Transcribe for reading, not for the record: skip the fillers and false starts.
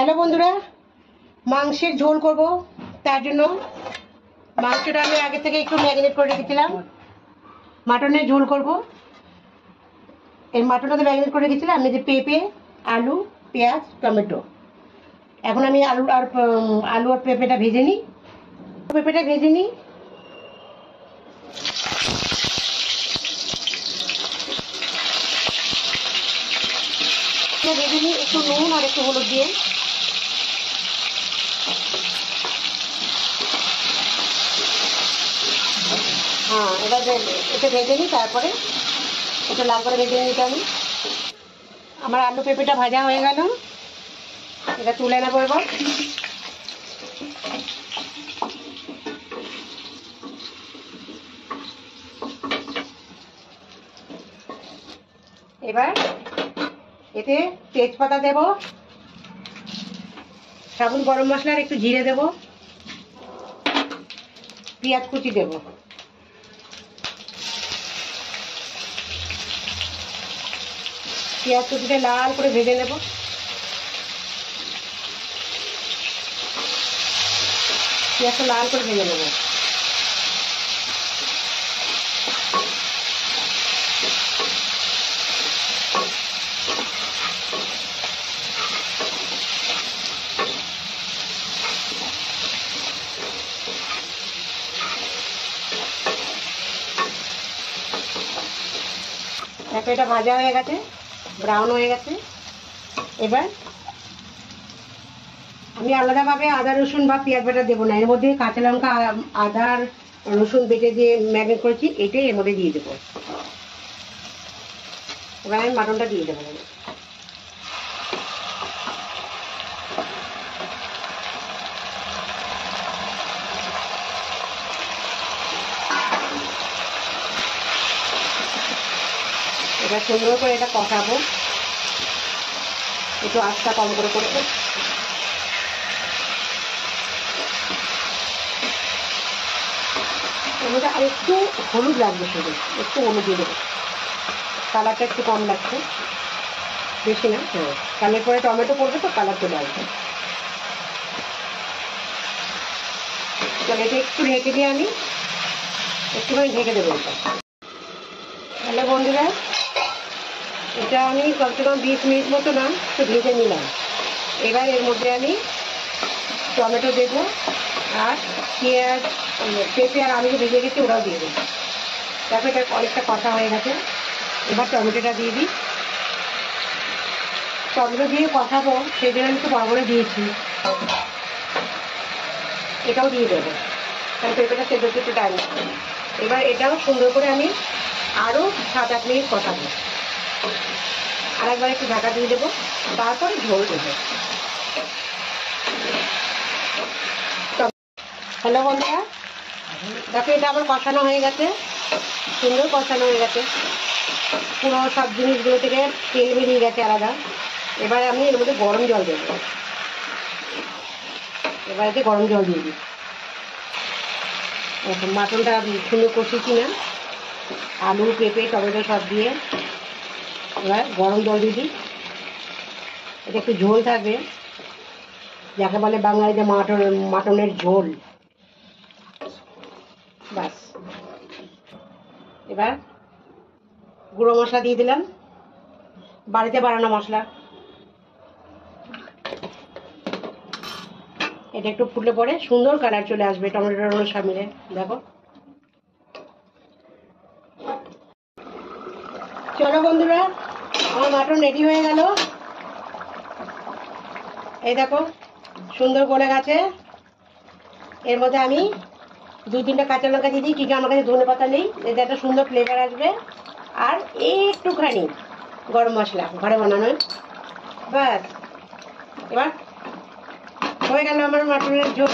Hello বন্ধুরা, মাংসের ঝোল করব। তার জন্য মাংসটা আমি আগে থেকে একটু ম্যারিনেট করে রেখেছিলাম। মাটনের ঝোল করব। এই মাটনটা তো ম্যারিনেট করে রেখেছিলাম। আমি যে পেঁপে, আলু, পেঁয়াজ, টমেটো। এখন আমি আলু আর পেঁপেটা ভেজে নিই। পেঁপেটা ভেজে নিই। ভেজে নিই একটু নুন আর একটু হলুদ দিয়ে। হ্যাঁ, এবার এটা ভেজে নিই, তারপরে একটু লাল করে ভেজে নিতে আমি। আমার আলু পেঁপেটা ভাজা হয়ে গেল, এটা তুলে নেবো। এবার এতে তেজপাতা দেব, সাবুন গরম মশলা আর একটু জিরে দেব, পেঁয়াজ কুচি দেব। পেঁয়াজ কুচিটা লাল করে ভেজে নেব। পেঁয়াজটা লাল করে ভেজে নেব। তারপরে এটা ভাজা হয়ে গেছে, ব্রাউন হয়ে গেছে। এবার আমি আলাদাভাবে আদা রসুন বা পেঁয়াজ বাটা দেবো না, এর মধ্যে কাঁচা লঙ্কা, আদা রসুন বেটে দিয়ে ম্যারিনেট করেছি, এটাই এর মধ্যে দিয়ে দেবো। এবার আমি মাটনটা দিয়ে দেবো। এবার সুন্দর করে এটা কষাবো, একটু আঁচটা কম করে করবো। এর মধ্যে আর একটু হলুদ লাগবে, শুধু একটু হলুদ দিয়ে দেবো, কালারটা একটু কম লাগছে, বেশি না। হ্যাঁ, কারণ এরপরে টমেটো পড়বে তো কালার চলে আসবে। তাহলে এটা একটু ঢেকে দিয়ে আমি একটুখানি ঢেকে দেবো এটা। তাহলে বন্ধুরা, এটা আমি কমসে কম 20 মিনিট মতো না একটু ভেজে নিলাম। এবার এর মধ্যে আমি টমেটো দেবো আর পেঁয়াজ, পেঁপে আর আলু ভেজে গেছি ওরাও দিয়ে দেবো। তারপর এটা অনেকটা কষা হয়ে গেছে। এবার টমেটোটা দিয়ে দিই। টমেটো দিয়ে কষাবো, সেই জন্য আমি একটু বড় করে দিয়েছি। এটাও দিয়ে দেবো, কারণ পেঁপেটা সেদ্ধ হতে একটু টাইম লাগবে। এবার এটাও সুন্দর করে আমি আরও 7-8 মিনিট কষাবো। আর একবার একটু ঢাকা দিয়ে দেবো, তারপরে ঝোল দেবো। হ্যালো বন্ধুরা, দেখো এটা আমার কষানো হয়ে গেছে, সুন্দর কষানো হয়ে গেছে। পুরো সব জিনিসগুলো থেকে তেল বেরিয়ে গেছে আলাদা। এবার আমি এর মধ্যে গরম জল দেবো। এবার এতে গরম জল দিয়ে দিই। এখন মাটনটা সুন্দর কষিয়েছি না, আলু পেঁপে টমেটো সব দিয়ে। এবার গরম জল দিয়ে দিই। এটা একটু ঝোল থাকবে, যাকে বলে বাঙালিতে মাটনের ঝোল। বাস, এবার গুঁড়ো মশলা দিয়ে দিলাম, বাড়িতে বানানো মশলা। এটা একটু ফুটলে পরে সুন্দর কালার চলে আসবে টমেটোর সব মিলে। দেখো, চলো বন্ধুরা, আমার মাটন রেডি হয়ে গেল। এই দেখো সুন্দর গলে গেছে। এর মধ্যে আমি 2-3টা কাঁচা লঙ্কা দিয়ে দিই, ঠিক আমার কাছে ধনে পাতা নেই, এতে একটা সুন্দর ফ্লেভার আসবে। আর একটুখানি গরম মশলা ঘরে বানানো। ব্যাস, এবার হয়ে গেল আমার মাটনের ঝোল।